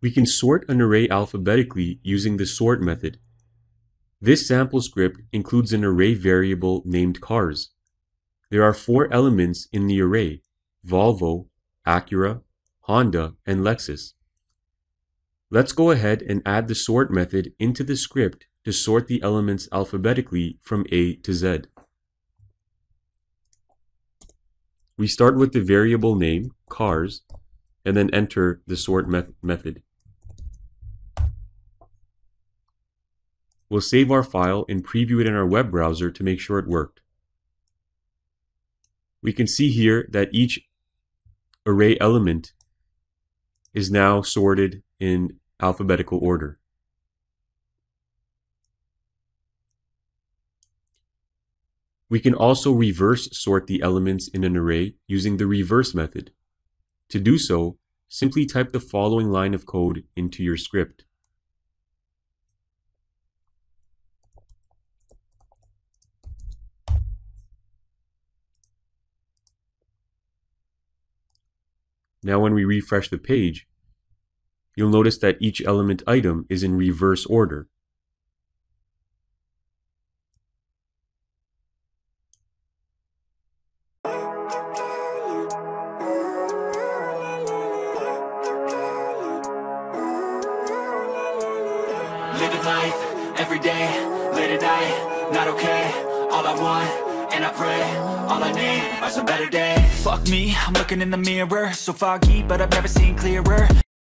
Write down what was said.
We can sort an array alphabetically using the sort method. This sample script includes an array variable named cars. There are 4 elements in the array: Volvo, Acura, Honda, and Lexus. Let's go ahead and add the sort method into the script to sort the elements alphabetically from A to Z. We start with the variable name, cars, and then enter the sort method. We'll save our file and preview it in our web browser to make sure it worked. We can see here that each array element is now sorted in alphabetical order. We can also reverse sort the elements in an array using the reverse method. To do so, simply type the following line of code into your script. Now when we refresh the page, you'll notice that each element item is in reverse order. Living life, every day, late at night, not okay. All I want, and I pray, all I need are some better days. Fuck me, I'm looking in the mirror, so foggy, but I've never seen clearer.